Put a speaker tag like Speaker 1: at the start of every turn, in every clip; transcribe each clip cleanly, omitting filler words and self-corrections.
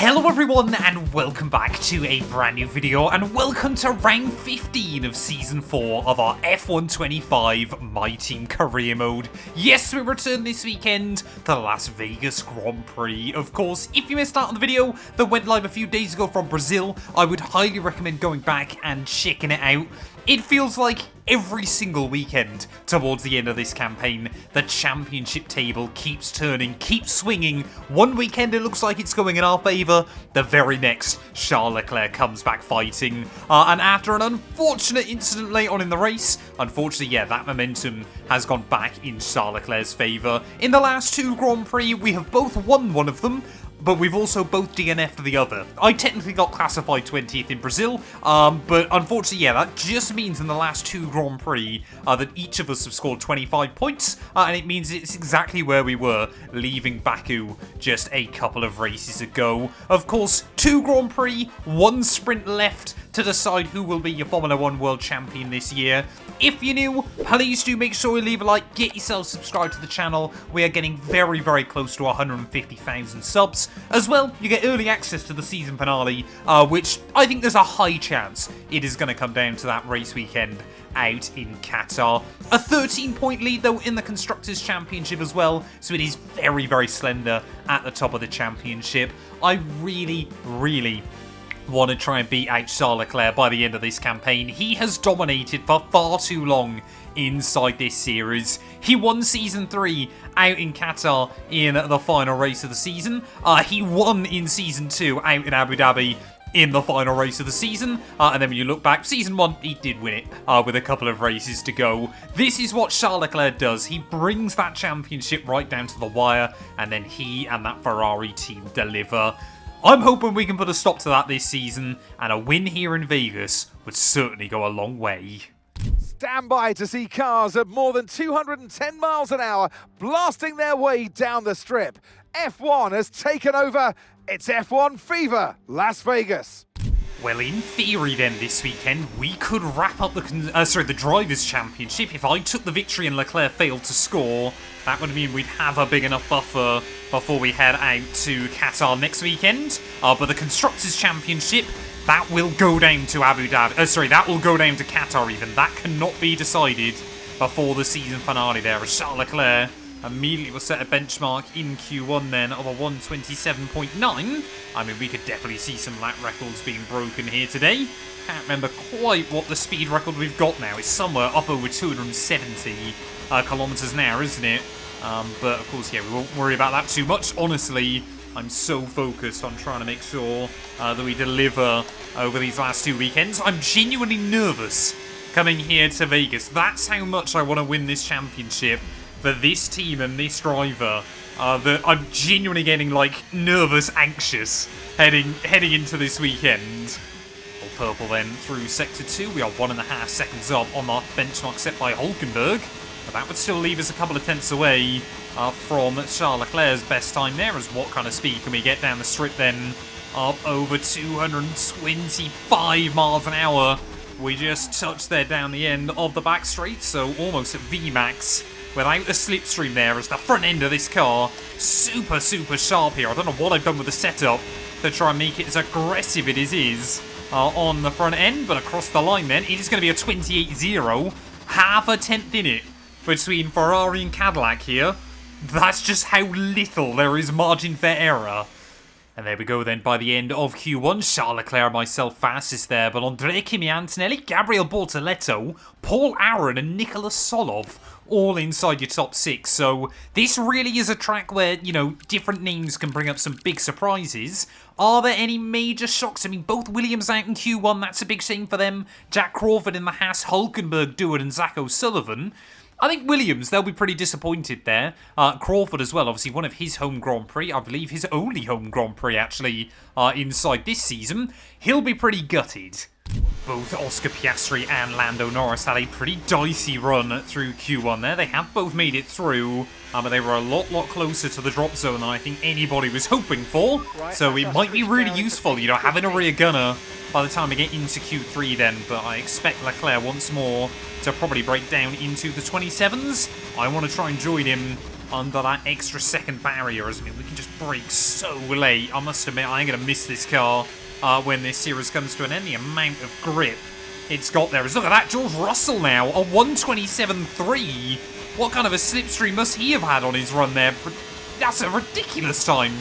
Speaker 1: Hello everyone and welcome back to a brand new video and welcome to round 15 of season 4 of our F125 My Team career mode. Yes, we return this weekend to the Las Vegas Grand Prix. Of course, if you missed out on the video that went live a few days ago from Brazil, I would highly recommend going back and checking it out. It feels like every single weekend towards the end of this campaign, the championship table keeps turning, keeps swinging. One weekend it looks like it's going in our favour, the very next Charles Leclerc comes back fighting. And after an unfortunate incident late on in the race, unfortunately, yeah, that momentum has gone back in Charles Leclerc's favour. In the last two Grand Prix, we have both won one of them, but we've also both DNF'd the other. I technically got classified 20th in Brazil, but unfortunately, yeah, that just means in the last two Grand Prix that each of us have scored 25 points, and it means it's exactly where we were leaving Baku just a couple of races ago. Of course, two Grand Prix, one sprint left to decide who will be your Formula 1 World Champion this year. If you're new, please do make sure you leave a like, get yourself subscribed to the channel. We are getting very, very close to 150,000 subs. As well, you get early access to the season finale, which I think there's a high chance it is going to come down to that race weekend out in Qatar. A 13-point lead, though, in the Constructors' Championship as well, so it is very, very slender at the top of the championship. I really want to try and beat out Charles Leclerc by the end of this campaign. He has dominated for far too long inside this series. He won Season 3 out in Qatar in the final race of the season. He won in Season 2 out in Abu Dhabi in the final race of the season. And then when you look back, Season 1, he did win it with a couple of races to go. This is what Charles Leclerc does. He brings that championship right down to the wire, and then he and that Ferrari team deliver. I'm hoping we can put a stop to that this season, and a win here in Vegas would certainly go a long way.
Speaker 2: Stand by to see cars at more than 210 miles an hour blasting their way down the strip. F1 has taken over. It's F1 Fever, Las Vegas.
Speaker 1: Well, in theory then, this weekend, we could wrap up the Drivers' Championship. If I took the victory and Leclerc failed to score, that would mean we'd have a big enough buffer before we head out to Qatar next weekend. But the Constructors' Championship, that will go down to Abu Dhabi. That will go down to Qatar even. That cannot be decided before the season finale there, as Charles Leclerc immediately will set a benchmark in Q1 then of a 127.9. I mean, we could definitely see some lap records being broken here today. Can't remember quite what the speed record we've got now. It's somewhere up over 270 kilometers an hour, isn't it? But of course, yeah, we won't worry about that too much. Honestly, I'm so focused on trying to make sure that we deliver over these last two weekends. I'm genuinely nervous coming here to Vegas. That's how much I want to win this championship for this team and this driver, that I'm genuinely getting, like, nervous, anxious heading into this weekend. All purple then through Sector 2. We are 1.5 seconds up on our benchmark set by Hulkenberg. But that would still leave us a couple of tenths away from Charles Leclerc's best time there. As what kind of speed can we get down the strip then? Up over 225 miles an hour. We just touched there down the end of the back straight, so almost at VMAX. Without a slipstream there, as the front end of this car super sharp here. I don't know what I've done with the setup to try and make it as aggressive as it is on the front end, but across the line then, it is going to be a 28.0, half a tenth in it between Ferrari and Cadillac here. That's just how little there is margin for error. And there we go then, by the end of Q1, Charles Leclerc and myself fastest there, but Andrea, Kimi, Antonelli, Gabriel Bortoletto, Paul Aron and Nicolas Solov all inside your top 6. So this really is a track where, you know, different names can bring up some big surprises. Are there any major shocks? I mean, both Williams out in Q1, that's a big shame for them. Jack Crawford in the Haas, Hulkenberg, Dewar and Zach O'Sullivan. I think Williams, they'll be pretty disappointed there. Crawford as well, obviously one of his home Grand Prix. I believe his only home Grand Prix, actually, inside this season. He'll be pretty gutted. Both Oscar Piastri and Lando Norris had a pretty dicey run through Q1 there. They have both made it through, but they were a lot closer to the drop zone than I think anybody was hoping for. So it might be really useful, you know, having a rear gunner by the time we get into Q3 then. But I expect Leclerc once more to probably break down into the 27s. I want to try and join him under that extra second barrier. I mean, we can just brake so late. I must admit, I'm going to miss this car when this series comes to an end. The amount of grip it's got there. Look at that, George Russell now, a 1:27.3. What kind of a slipstream must he have had on his run there? That's a ridiculous time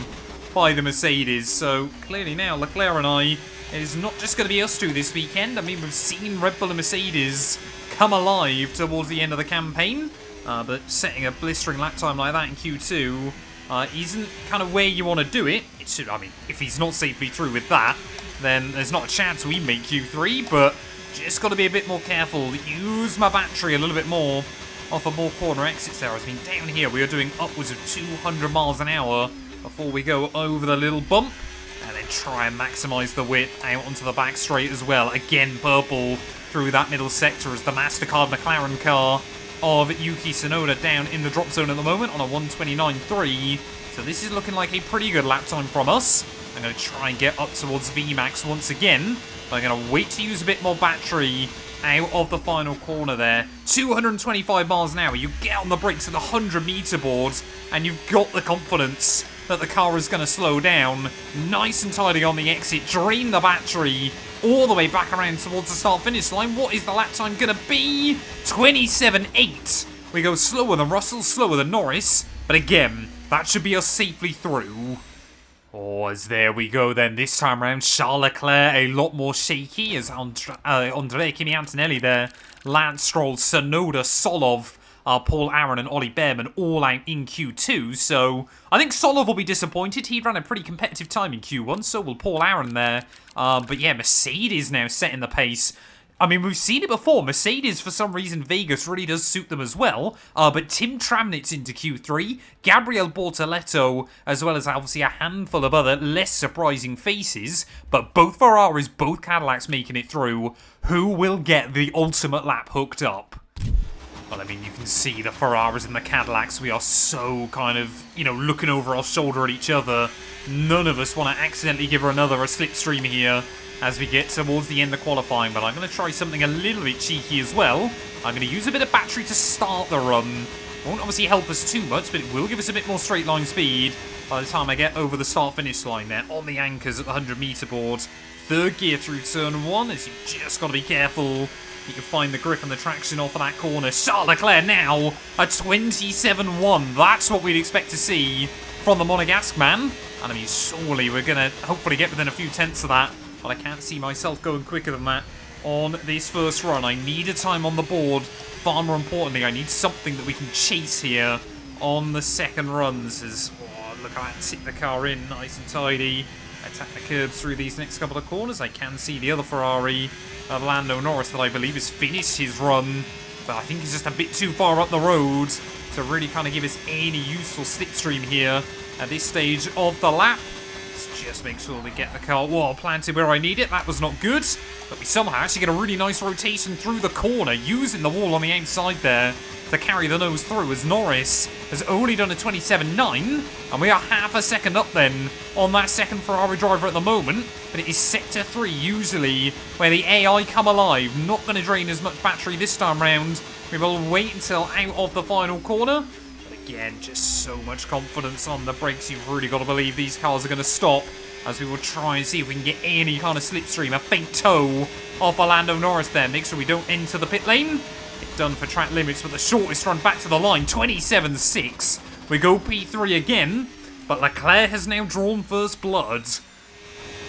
Speaker 1: by the Mercedes. So clearly now, Leclerc and I, it is not just going to be us two this weekend. I mean, we've seen Red Bull and Mercedes come alive towards the end of the campaign. But setting a blistering lap time like that in Q2 isn't kind of where you want to do it. It should, I mean, if he's not safely through with that, then there's not a chance we make Q3, but just got to be a bit more careful. Use my battery a little bit more off of more corner exits there. I mean, down here we are doing upwards of 200 miles an hour before we go over the little bump, and then try and maximise the width out onto the back straight as well. Again, purple through that middle sector as the MasterCard McLaren car of Yuki Tsunoda down in the drop zone at the moment on a 1:29.3. So this is looking like a pretty good lap time from us. I'm going to try and get up towards VMAX once again. I'm going to wait to use a bit more battery out of the final corner there. 225 miles an hour. You get on the brakes at the 100-meter board, and you've got the confidence that the car is going to slow down. Nice and tidy on the exit. Drain the battery all the way back around towards the start-finish line. What is the lap time going to be? 27.8. We go slower than Russell, slower than Norris. But again, that should be us safely through. Oh, as there we go then. This time around, Charles Leclerc a lot more shaky as Andrea, Kimi, Antonelli there. Lance Stroll, Tsunoda, Solov, Paul Aaron and Ollie Behrman all out in Q2. So I think Solov will be disappointed. He ran a pretty competitive time in Q1, so will Paul Aaron there. But yeah, Mercedes now setting the pace. I mean, we've seen it before. Mercedes, for some reason, Vegas really does suit them as well. But Tim Tramnitz into Q3, Gabriel Bortoletto, as well as obviously a handful of other less surprising faces. But both Ferraris, both Cadillacs making it through. Who will get the ultimate lap hooked up? Well, I mean, you can see the Ferraris and the Cadillacs. We are so kind of, you know, looking over our shoulder at each other. None of us want to accidentally give her another a slipstream here as we get towards the end of qualifying, but I'm going to try something a little bit cheeky as well. I'm going to use a bit of battery to start the run. Won't obviously help us too much, but it will give us a bit more straight line speed by the time I get over the start-finish line there, on the anchors at the 100-meter board. Third gear through turn 1, as you've just got to be careful. You can find the grip and the traction off of that corner. Charles Leclerc now, a 27.1. That's what we'd expect to see from the Monegasque man. And I mean, surely we're going to hopefully get within a few tenths of that. But I can't see myself going quicker than that on this first run. I need a time on the board. Far more importantly, I need something that we can chase here on the second runs. As, oh, look at that, sit the car in nice and tidy. Attack the curbs through these next couple of corners. I can see the other Ferrari of Lando Norris that I believe has finished his run. But I think he's just a bit too far up the road to really kind of give us any useful slipstream here at this stage of the lap. Just make sure we get the car well planted where I need it. That was not good. But we somehow actually get a really nice rotation through the corner, using the wall on the outside there to carry the nose through, as Norris has only done a 27.9. And we are half a second up then on that second Ferrari driver at the moment. But it is Sector 3 usually where the AI come alive. Not going to drain as much battery this time round. We will wait until out of the final corner. Again, just so much confidence on the brakes. You've really got to believe these cars are going to stop, as we will try and see if we can get any kind of slipstream. A faint toe off Lando Norris there. Make sure we don't enter the pit lane. It's done for track limits, but the shortest run back to the line, 27.6. We go P3 again, but Leclerc has now drawn first blood.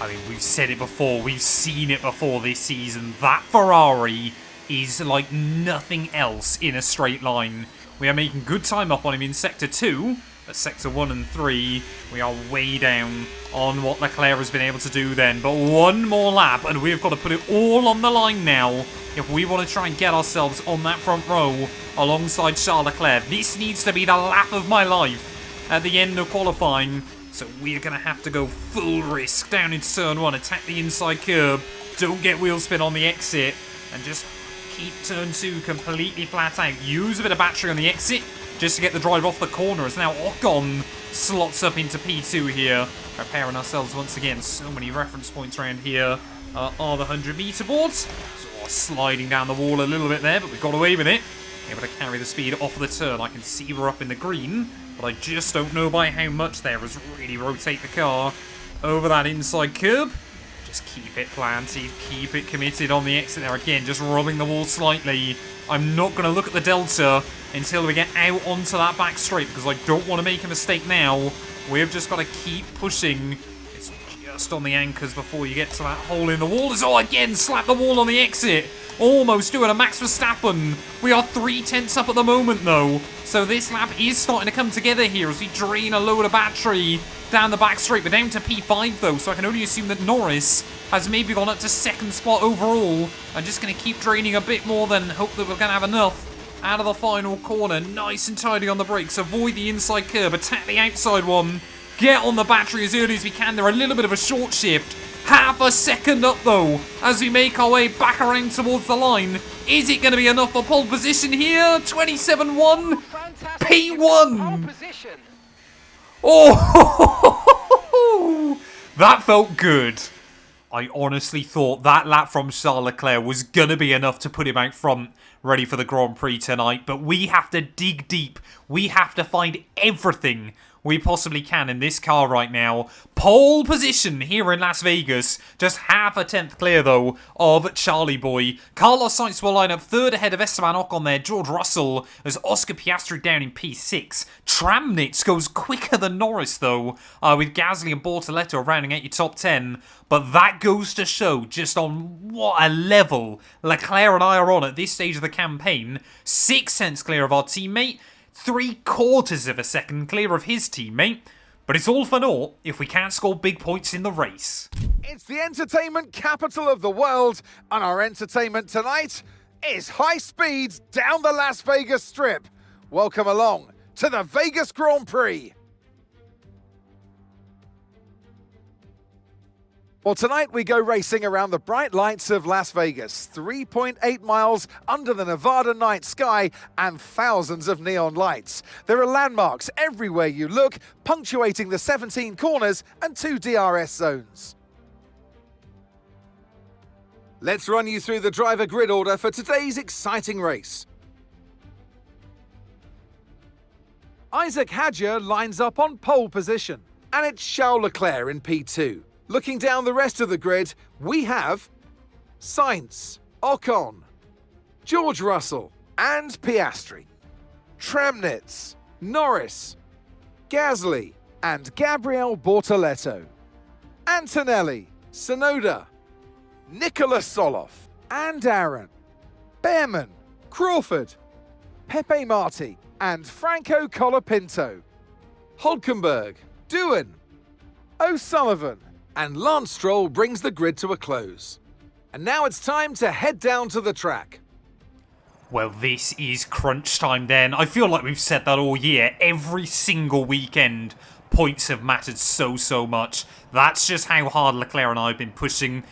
Speaker 1: I mean, we've said it before. We've seen it before this season. That Ferrari is like nothing else in a straight line. We are making good time up on him in Sector 2, but Sector 1 and 3, we are way down on what Leclerc has been able to do then. But one more lap, and we've got to put it all on the line now if we want to try and get ourselves on that front row alongside Charles Leclerc. This needs to be the lap of my life at the end of qualifying. So we're going to have to go full risk down into turn 1, attack the inside curb, don't get wheel spin on the exit, and just keep turn 2 completely flat out. Use a bit of battery on the exit just to get the drive off the corner, as now Ocon slots up into P2 here. Preparing ourselves once again. So many reference points around here are the 100-meter boards. So sliding down the wall a little bit there, but we got away with it. Able to carry the speed off of the turn. I can see we're up in the green, but I just don't know by how much there as really rotate the car over that inside curb. Just keep it planted, keep it committed on the exit there again, just rubbing the wall slightly. I'm not going to look at the delta until we get out onto that back straight because I don't want to make a mistake now. We've just got to keep pushing. It's just on the anchors before you get to that hole in the wall. Oh, again, slap the wall on the exit. Almost doing a Max Verstappen. We are 3/10 up at the moment, though. So this lap is starting to come together here as we drain a load of battery down the back straight. We're down to P5, though, so I can only assume that Norris has maybe gone up to second spot overall. I'm just going to keep draining a bit more then, hope that we're going to have enough out of the final corner. Nice and tidy on the brakes. Avoid the inside curb, attack the outside one. Get on the battery as early as we can. They're a little bit of a short shift. Half a second up, though, as we make our way back around towards the line. Is it going to be enough for pole position here? 27-1, P1. Oh, that felt good. I honestly thought that lap from Charles Leclerc was going to be enough to put him out front, ready for the Grand Prix tonight. But we have to dig deep. We have to find everything we possibly can in this car right now. Pole position here in Las Vegas. Just half a tenth clear, though, of Charlie Boy. Carlos Sainz will line up third ahead of Esteban Ocon there. George Russell as Oscar Piastri down in P6. Tramnitz goes quicker than Norris, though, with Gasly and Bortoletto rounding out your top 10. But that goes to show just on what a level Leclerc and I are on at this stage of the campaign. 6 tenths clear of our teammate. 3/4 of a second clear of his teammate. But it's all for naught if we can't score big points in the race.
Speaker 2: It's the entertainment capital of the world, and our entertainment tonight is high speeds down the Las Vegas Strip. Welcome along to the Vegas Grand Prix. Well, tonight we go racing around the bright lights of Las Vegas, 3.8 miles under the Nevada night sky and thousands of neon lights. There are landmarks everywhere you look, punctuating the 17 corners and 2 DRS zones. Let's run you through the driver grid order for today's exciting race. Isaac Hadjar lines up on pole position, and it's Charles Leclerc in P2. Looking down the rest of the grid, we have Sainz, Ocon, George Russell and Piastri, Tramnitz, Norris, Gasly and Gabriel Bortoletto, Antonelli, Sonoda, Nicolas Soloff and Aaron, Behrman, Crawford, Pepe Marti and Franco Colapinto, Hulkenberg, Doohan, O'Sullivan, and Lance Stroll brings the grid to a close. And now it's time to head down to the track.
Speaker 1: Well, this is crunch time then. I feel like we've said that all year. Every single weekend, points have mattered so much. That's just how hard Leclerc and I have been pushing.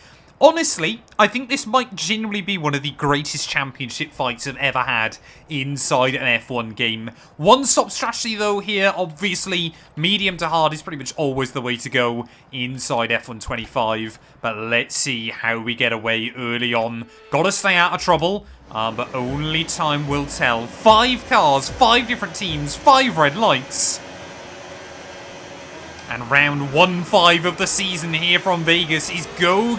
Speaker 1: Honestly, I think this might genuinely be one of the greatest championship fights I've ever had inside an F1 game. One-stop strategy, though, here. Obviously, medium to hard is pretty much always the way to go inside F1 25. But let's see how we get away early on. Gotta stay out of trouble, but only time will tell. 5 cars, 5 different teams, 5 red lights. And round 1-5 of the season here from Vegas is go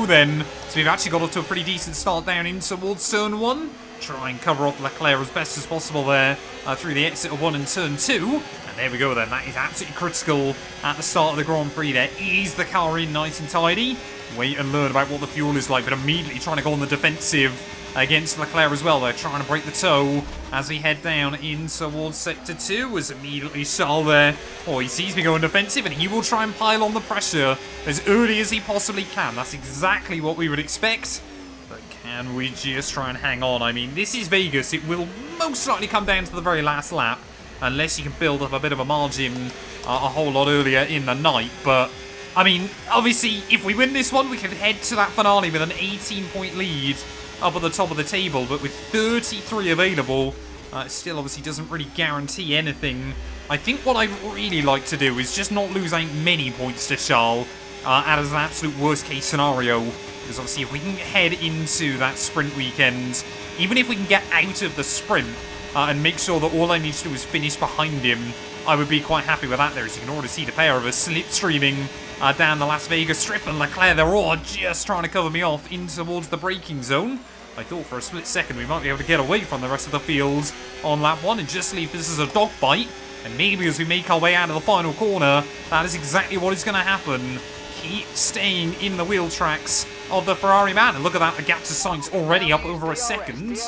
Speaker 1: then. So we've actually got off to a pretty decent start down in towards turn 1. Try and cover off Leclerc as best as possible there through the exit of 1 and turn 2. And there we go then. That is absolutely critical at the start of the Grand Prix there. Ease the car in nice and tidy. Wait and learn about what the fuel is like, but immediately trying to go on the defensive against Leclerc as well. They're trying to break the toe as we head down in towards Sector 2 as immediately Charles there. Oh, he sees me going defensive and he will try and pile on the pressure as early as he possibly can. That's exactly what we would expect. But can we just try and hang on? I mean, this is Vegas. It will most likely come down to the very last lap unless you can build up a bit of a margin a whole lot earlier in the night. But I mean, obviously, if we win this one, we can head to that finale with an 18-point lead up at the top of the table, but with 33 available, it still obviously doesn't really guarantee anything. I think what I'd really like to do is just not lose out many points to Charles as an absolute worst case scenario, because obviously if we can head into that sprint weekend, even if we can get out of the sprint and make sure that all I need to do is finish behind him, I would be quite happy with that there. As you can already see the pair of us slipstreaming down the Las Vegas Strip, and Leclerc, they're all just trying to cover me off in towards the braking zone. I thought for a split second we might be able to get away from the rest of the field on lap 1 and just leave this as a dogfight. And maybe as we make our way out of the final corner, that is exactly what is going to happen. Keep staying in the wheel tracks of the Ferrari man. And look at that, the gap to Sainz already up over a second.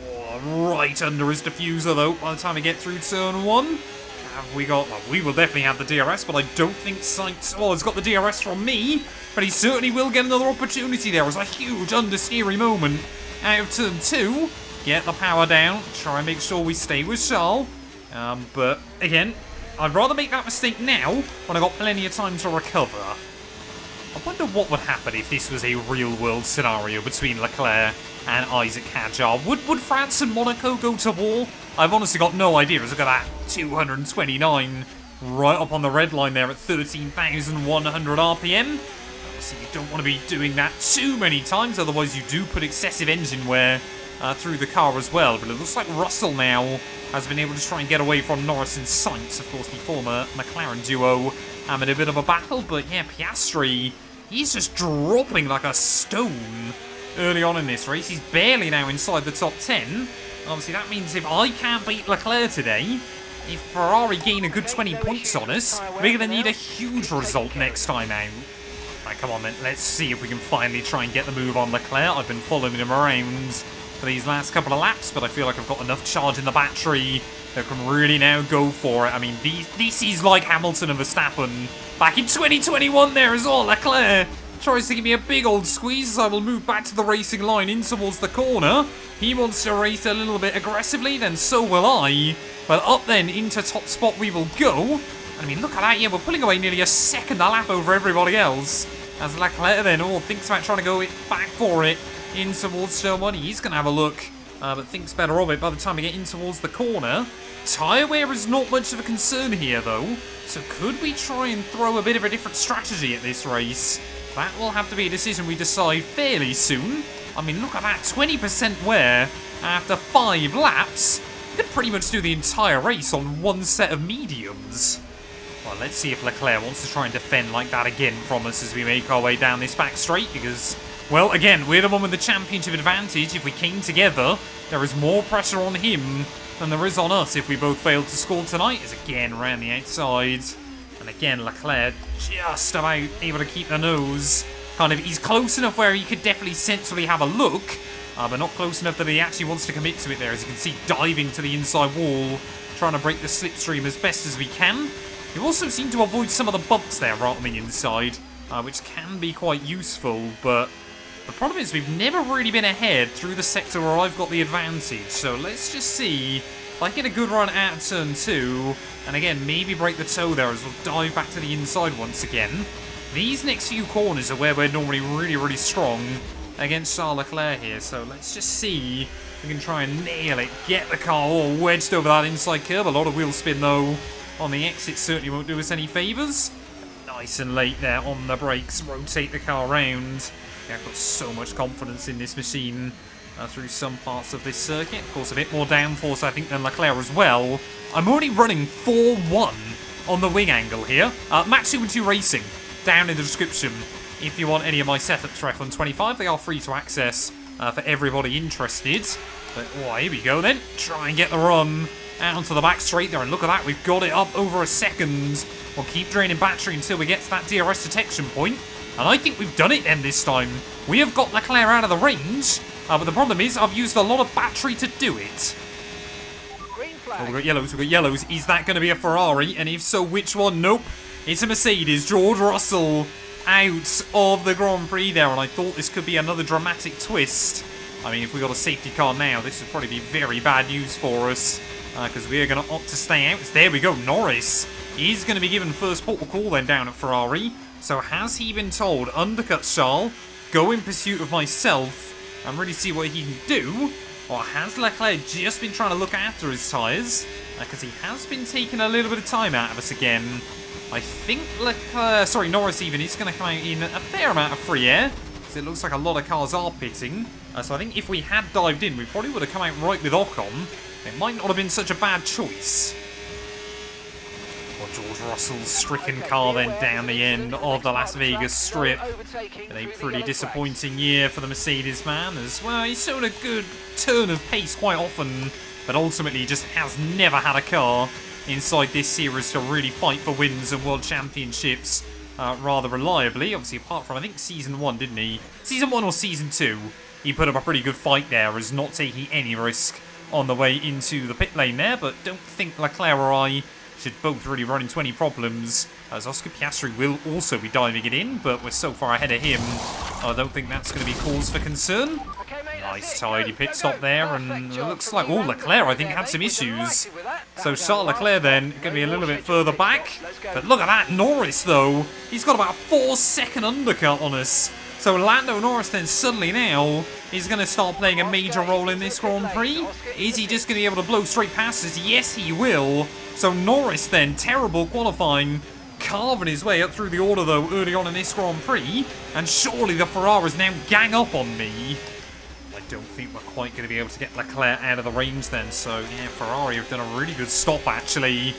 Speaker 1: Oh, right under his diffuser though, by the time we get through turn 1. Have we got... Well, we will definitely have the DRS, but I don't think Sainz... Oh, he's got the DRS from me, but he certainly will get another opportunity there. It was a huge understeery moment out of turn 2. Get the power down, try and make sure we stay with Charles. But, again, I'd rather make that mistake now, when I've got plenty of time to recover. I wonder what would happen if this was a real-world scenario between Leclerc and Isaac Hadjar. Would France and Monaco go to war? I've honestly got no idea. Look at that, 229, right up on the red line there at 13,100 RPM. Obviously, you don't want to be doing that too many times, otherwise you do put excessive engine wear through the car as well. But it looks like Russell now has been able to try and get away from Norris and Sainz, of course, the former McLaren duo, in a bit of a battle. But yeah, Piastri, he's just dropping like a stone early on in this race. He's barely now inside the top 10. Obviously, that means if I can't beat Leclerc today, if Ferrari gain a good 20 points on us, we're going to need a huge result next time out. Right, come on then, let's see if we can finally try and get the move on Leclerc. I've been following him around for these last couple of laps, but I feel like I've got enough charge in the battery that can really now go for it. I mean, this is like Hamilton and Verstappen back in 2021 there as well. Leclerc tries to give me a big old squeeze as I will move back to the racing line in towards the corner. He wants to race a little bit aggressively, then so will I. But up then into top spot we will go. I mean, look at that, yeah, we're pulling away nearly a second a lap over everybody else. As Leclerc then thinks about trying to go back for it in towards turn 1. He's going to have a look, but thinks better of it by the time we get in towards the corner. Tyre wear is not much of a concern here though. So could we try and throw a bit of a different strategy at this race? That will have to be a decision we decide fairly soon. I mean, look at that, 20% wear after 5 laps. You could pretty much do the entire race on one set of mediums. Well, let's see if Leclerc wants to try and defend like that again from us as we make our way down this back straight, because, well, again, we're the one with the championship advantage. If we came together, there is more pressure on him than there is on us if we both failed to score tonight. As again, around the outside. And again, Leclerc just about able to keep the nose. Kind of, he's close enough where he could definitely sensibly have a look, but not close enough that he actually wants to commit to it there. As you can see, diving to the inside wall, trying to break the slipstream as best as we can. We also seem to avoid some of the bumps there right on the inside, which can be quite useful, but the problem is we've never really been ahead through the sector where I've got the advantage. So let's just see if I get a good run out of turn 2, and again, maybe break the toe there as we'll dive back to the inside once again. These next few corners are where we're normally really, really strong against Charles Leclerc here, so let's just see if we can try and nail it, get the car all wedged over that inside curve. A lot of wheel spin though on the exit certainly won't do us any favours. Nice and late there on the brakes, rotate the car around. Yeah, I've got so much confidence in this machine through some parts of this circuit. Of course, a bit more downforce, I think, than Leclerc as well. I'm already running 4-1 on the wing angle here. Match 2 and 2 Racing, down in the description. If you want any of my setups for F1 25, they are free to access for everybody interested. But, oh, here we go then. Try and get the run out onto the back straight there. And look at that, we've got it up over a second. We'll keep draining battery until we get to that DRS detection point. And I think we've done it then this time. We have got Leclerc out of the range. But the problem is, I've used a lot of battery to do it. Oh, we've got yellows, Is that going to be a Ferrari? And if so, which one? Nope. It's a Mercedes. George Russell out of the Grand Prix there. And I thought this could be another dramatic twist. I mean, if we got a safety car now, this would probably be very bad news for us. Because we are going to opt to stay out. There we go. Norris is going to be given first port of call then down at Ferrari. So has he been told, undercut Charles, go in pursuit of myself, and really see what he can do? Or has Leclerc just been trying to look after his tyres? Because he has been taking a little bit of time out of us again. I think Norris even is going to come out in a fair amount of free air. Because it looks like a lot of cars are pitting. So I think if we had dived in, we probably would have come out right with Ocon. It might not have been such a bad choice. Well, George Russell's stricken car then down the end of the Las Vegas Strip. In a pretty disappointing year for the Mercedes man as well. He's shown a good turn of pace quite often, but ultimately just has never had a car inside this series to really fight for wins and world championships rather reliably. Obviously, apart from, I think, Season 1, didn't he? Season 1 or Season 2, he put up a pretty good fight there as not taking any risk on the way into the pit lane there, but don't think Leclerc or I should both really run into any problems, as Oscar Piastri will also be diving it in, but we're so far ahead of him, I don't think that's going to be cause for concern. Nice tidy pit stop there, and it looks like, Leclerc, I think, had some issues. So Charles Leclerc then, going to be a little bit further back, but look at that, Norris though, he's got about a 4-second undercut on us. So Lando Norris then suddenly now is going to start playing a major role in this Grand Prix. Is he just going to be able to blow straight past us? Yes, he will. So Norris then, terrible qualifying, carving his way up through the order though early on in this Grand Prix. And surely the Ferraris now gang up on me. I don't think we're quite going to be able to get Leclerc out of the range then. So yeah, Ferrari have done a really good stop actually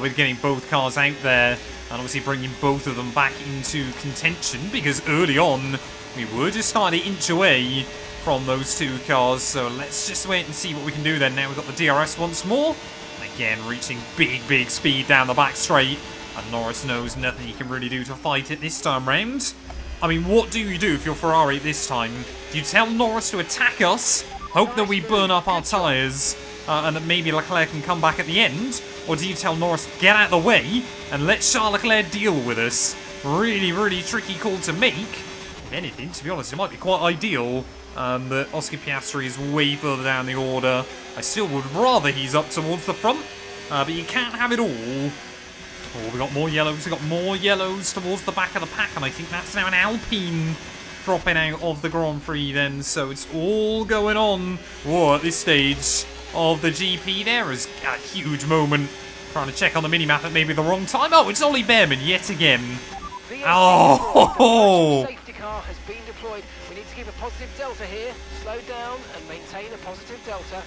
Speaker 1: with getting both cars out there. And obviously bringing both of them back into contention, because early on we were just starting to inch away from those two cars. So let's just wait and see what we can do then. Now we've got the DRS once more. And again, reaching big speed down the back straight. And Norris knows nothing he can really do to fight it this time round. I mean, what do you do if you're Ferrari this time? Do you tell Norris to attack us, hope that we burn up our tyres, and that maybe Leclerc can come back at the end? Or do you tell Norris to get out of the way and let Charles Leclerc deal with us? Really tricky call to make. If anything, to be honest, it might be quite ideal that Oscar Piastri is way further down the order. I still would rather he's up towards the front, but you can't have it all. Oh, we got more yellows. We got more yellows towards the back of the pack, and I think that's now an Alpine dropping out of the Grand Prix then. So it's all going on. Whoa, at this stage of the GP there is a huge moment. Trying to check on the minimap at maybe the wrong time. Oh, it's Ollie Behrman yet again. Oh!
Speaker 3: Safety car has been deployed. We need to keep a positive delta here. Slow down and maintain a positive delta.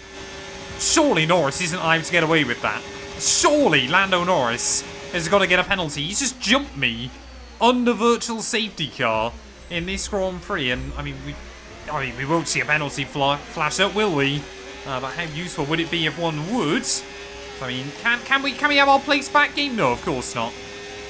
Speaker 1: Surely Norris isn't allowed to get away with that. Surely Lando Norris has got to get a penalty. He's just jumped me under virtual safety car in this Grand Prix, and I mean we won't see a penalty flash up, will we? But how useful would it be if one would? I mean, can we have our place back game? No, of course not.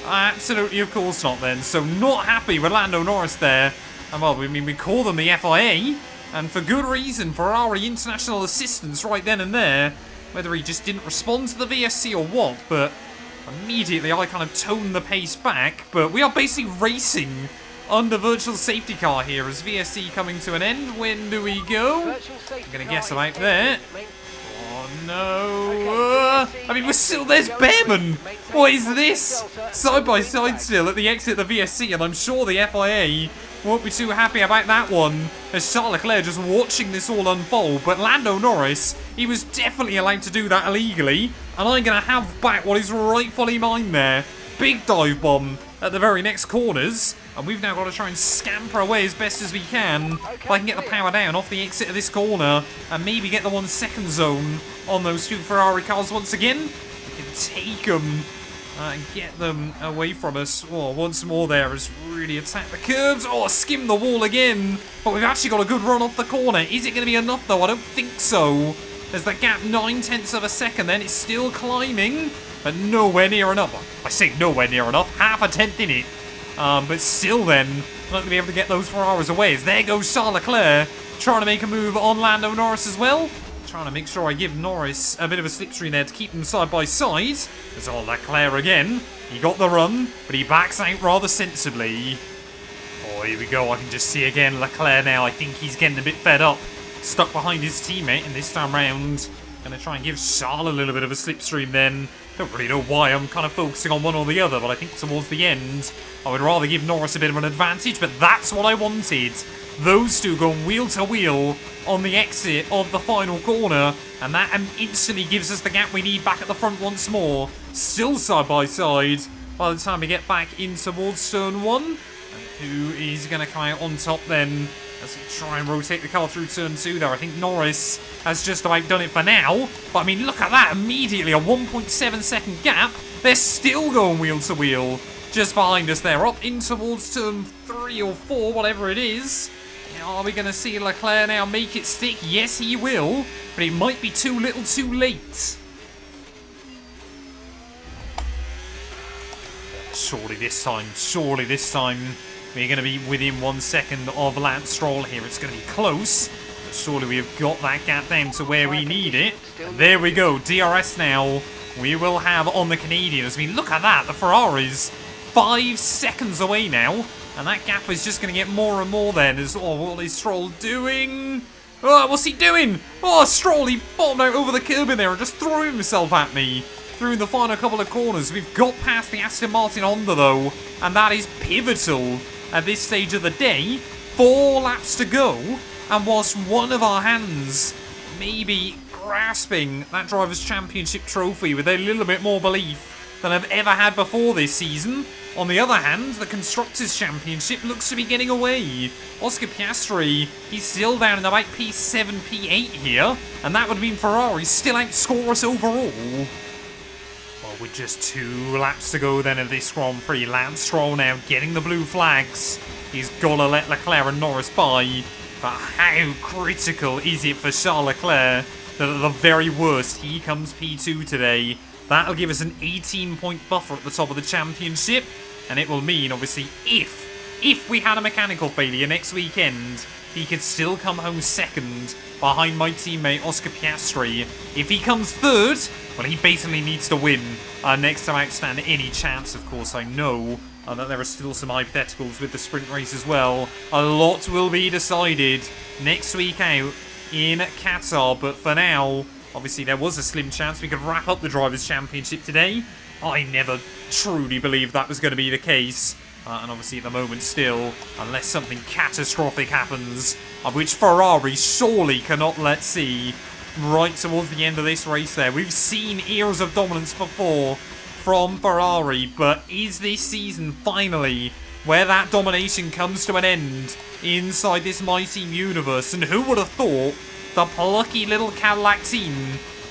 Speaker 1: Absolutely, of course not then. So not happy with Lando Norris there. And well, I mean, we call them the FIA, and for good reason. Ferrari international assistance right then and there. Whether he just didn't respond to the VSC or what, but immediately I kind of toned the pace back. But we are basically racing under virtual safety car here. Is VSC coming to an end? When do we go? I'm going to guess about there. Oh no. I mean, we're still, there's Behrman. What is this? Side by side still at the exit of the VSC, and I'm sure the FIA won't be too happy about that one, as Charles Leclerc just watching this all unfold. But Lando Norris, he was definitely allowed to do that illegally, and I'm going to have back what is rightfully mine there. Big dive bomb at the very next corners, and we've now got to try and scamper away as best as we can. If I can get the power down off the exit of this corner, and maybe get the 1 second zone on those two Ferrari cars once again, we can take them and get them away from us. Oh, once more there has really attacked the curbs. Oh, skimmed the wall again. But we've actually got a good run off the corner. Is it going to be enough though? I don't think so. There's that gap 9/10 of a second then. It's still climbing, but nowhere near enough. I say nowhere near enough. Half a tenth in it. But still then, not going to be able to get those Ferraris away. As there goes Charles Leclerc, trying to make a move on Lando Norris as well. Trying to make sure I give Norris a bit of a slipstream there to keep them side by side. There's all Leclerc again. He got the run, but he backs out rather sensibly. Oh, here we go. I can just see again Leclerc now. I think he's getting a bit fed up. Stuck behind his teammate, and this time round, going to try and give Charles a little bit of a slipstream then. Don't really know why I'm kind of focusing on one or the other, but I think towards the end, I would rather give Norris a bit of an advantage, but that's what I wanted. Those two going wheel to wheel on the exit of the final corner, and that instantly gives us the gap we need back at the front once more. Still side by side by the time we get back in towards turn 1. And who is going to come out on top then as we try and rotate the car through turn 2 there? I think Norris has just about done it for now, but I mean, look at that, immediately a 1.7 second gap, They're still going wheel to wheel just behind us there, up in towards turn 3 or 4, whatever it is. Are we going to see Leclerc now make it stick? Yes, he will, but it might be too little too late. Surely this time, we're going to be within 1 second of Lance Stroll here. It's going to be close, but surely we've got that gap down to where we need it. And there we go, DRS now. We will have on the Canadians. I mean, look at that, the Ferraris 5 seconds away now. And that gap is just going to get more and more then. What is Stroll doing? Oh, what's he doing? Oh, Stroll, he bottomed out over the curb in there and just threw himself at me through the final couple of corners. We've got past the Aston Martin Honda though, and that is pivotal at this stage of the day. 4 laps to go, and whilst one of our hands maybe grasping that Drivers' Championship trophy with a little bit more belief than I've ever had before this season, on the other hand, the Constructors' Championship looks to be getting away. Oscar Piastri, he's still down in about P7, P8 here, and that would mean Ferrari still outscore us overall. Well, with just 2 laps to go then of this Grand Prix, Lance Stroll now getting the blue flags. He's got to let Leclerc and Norris by, but how critical is it for Charles Leclerc that at the very worst he comes P2 today? That'll give us an 18-point buffer at the top of the championship, and it will mean, obviously, if we had a mechanical failure next weekend, he could still come home second behind my teammate Oscar Piastri. If he comes third, well, he basically needs to win next to outstand any chance. Of course, I know that there are still some hypotheticals with the sprint race as well. A lot will be decided next week out in Qatar, but for now, obviously, there was a slim chance we could wrap up the Drivers' Championship today. I never truly believed that was going to be the case. And obviously, at the moment still, unless something catastrophic happens, of which Ferrari surely cannot let see, right towards the end of this race there. We've seen eras of dominance before from Ferrari, but is this season finally where that domination comes to an end inside this My Team universe? And who would have thought the plucky little Cadillac team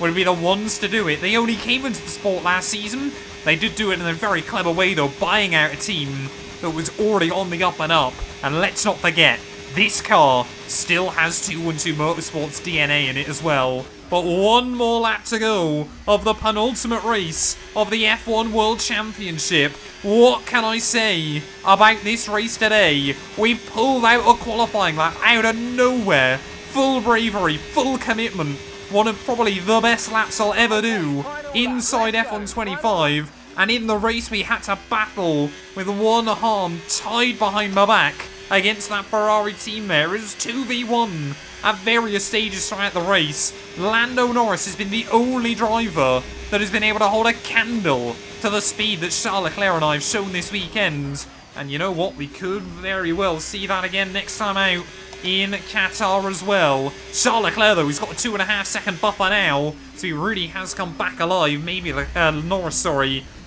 Speaker 1: would be the ones to do it? They only came into the sport last season. They did do it in a very clever way though, buying out a team that was already on the up and up. And let's not forget, this car still has 212 Motorsports DNA in it as well. But 1 more lap to go of the penultimate race of the F1 World Championship. What can I say about this race today? We pulled out a qualifying lap out of nowhere. Full bravery, full commitment. One of probably the best laps I'll ever do inside F1 25. And in the race we had to battle with one arm tied behind my back against that Ferrari team there. It was 2v1 at various stages throughout the race. Lando Norris has been the only driver that has been able to hold a candle to the speed that Charles Leclerc and I have shown this weekend. And you know what? We could very well see that again next time out in Qatar as well. Charles Leclerc, though, he's got a 2.5 second buffer now, so he really has come back alive. Maybe Norris,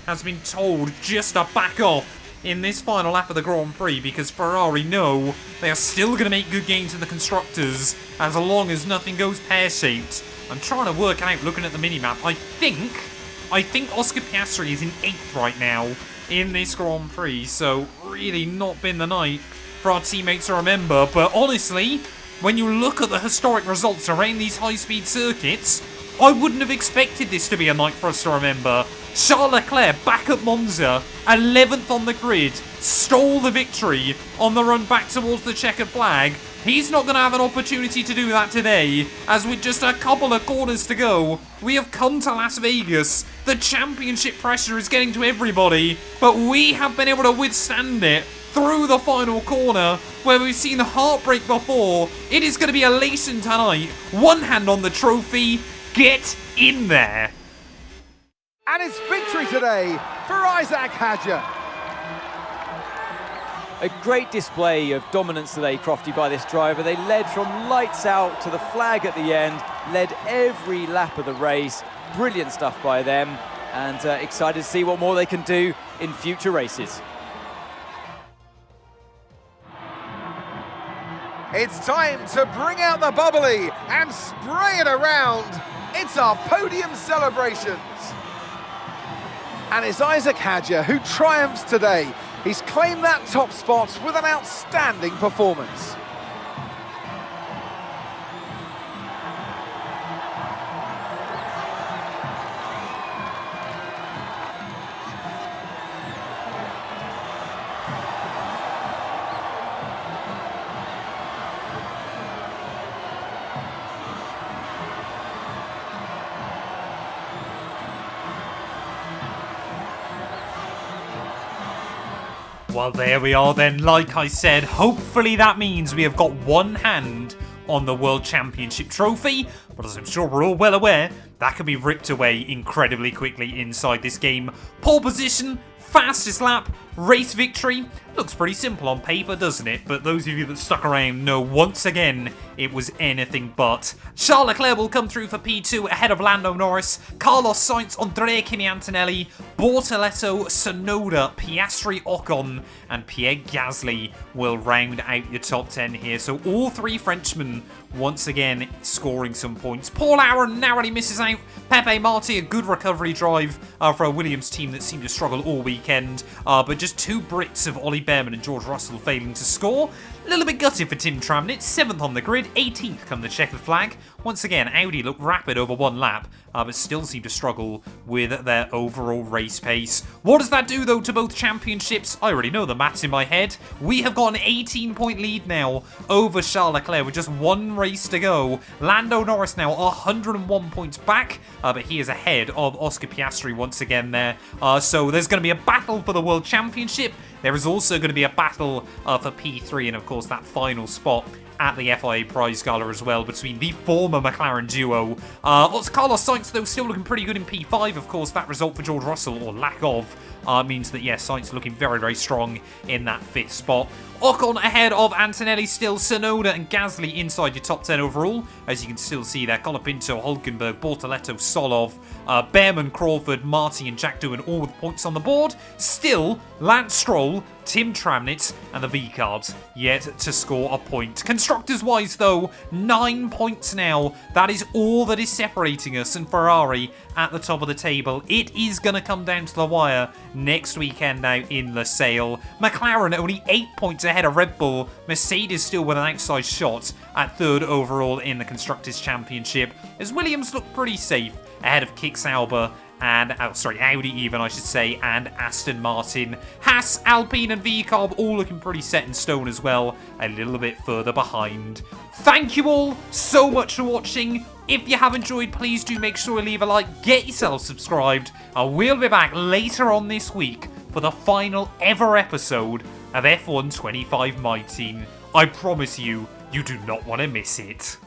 Speaker 1: has been told just to back off in this final lap of the Grand Prix, because Ferrari know they are still going to make good gains in the Constructors as long as nothing goes pear-shaped. I'm trying to work out, looking at the minimap, I think Oscar Piastri is in 8th right now in this Grand Prix, so really not been the night for our teammates to remember. But honestly, when you look at the historic results around these high-speed circuits, I wouldn't have expected this to be a night for us to remember. Charles Leclerc back at Monza, 11th on the grid, stole the victory on the run back towards the checkered flag. He's not going to have an opportunity to do that today, as with just a couple of corners to go, we have come to Las Vegas. The championship pressure is getting to everybody, but we have been able to withstand it through the final corner, where we've seen heartbreak before. It is going to be elation tonight. One hand on the trophy. Get in there.
Speaker 2: And it's victory today for Isaac Hadjar.
Speaker 4: A great display of dominance today, Crofty, by this driver. They led from lights out to the flag at the end, led every lap of the race. Brilliant stuff by them, and excited to see what more they can do in future races.
Speaker 2: It's time to bring out the bubbly and spray it around. It's our podium celebrations. And it's Isaac Hadja who triumphs today. He's claimed that top spot with an outstanding performance.
Speaker 1: Well, there we are then. Like I said, hopefully that means we have got one hand on the World Championship trophy. But as I'm sure we're all well aware, that can be ripped away incredibly quickly inside this game. Pole position, fastest lap, race victory. Looks pretty simple on paper, doesn't it? But those of you that stuck around know once again it was anything but. Charles Leclerc will come through for P2 ahead of Lando Norris, Carlos Sainz, Kimi, Antonelli, Bortoletto, Tsunoda, Piastri, Ocon, and Pierre Gasly will round out your top 10 here. So all three Frenchmen once again scoring some points. Paul Aaron narrowly misses out. Pepe Marti, a good recovery drive for a Williams team that seemed to struggle all weekend. But just two Brits of Ollie Behrman and George Russell failing to score. A little bit gutted for Tim Tramnitz, 7th on the grid, 18th come the checkered flag. Once again, Audi looked rapid over one lap, but still seem to struggle with their overall race pace. What does that do, though, to both championships? I already know the maths in my head. We have got an 18-point lead now over Charles Leclerc with just one race to go. Lando Norris now 101 points back, but he is ahead of Oscar Piastri once again there. So there's going to be a battle for the World Championship. There is also going to be a battle for P3 and, of course, that final spot at the FIA Prize Gala as well between the former McLaren duo. Carlos Sainz, though, still looking pretty good in P5. Of course, that result for George Russell, or lack of, means that, yeah, Sainz looking very, very strong in that 5th spot. Ocon ahead of Antonelli still, Tsunoda and Gasly inside your top 10 overall. As you can still see there, Colapinto, Hulkenberg, Bortoletto, Solov, Behrman, Crawford, Marty and Jack Doohan all with points on the board. Still, Lance Stroll, Tim Tramnitz and the V-Carbs yet to score a point. Constructors-wise, though, 9 points now. That is all that is separating us and Ferrari at the top of the table. It is going to come down to the wire next weekend now in Losail. McLaren only 8 points ahead of Red Bull. Mercedes still with an outside shot at 3rd overall in the Constructors' Championship, as Williams look pretty safe ahead of Kik Sauber and, Audi even, I should say, and Aston Martin. Haas, Alpine and V-Carb all looking pretty set in stone as well, a little bit further behind. Thank you all so much for watching. If you have enjoyed, please do make sure to leave a like, get yourself subscribed, and we'll be back later on this week for the final ever episode of F1 25 My Team. I promise you, you do not want to miss it.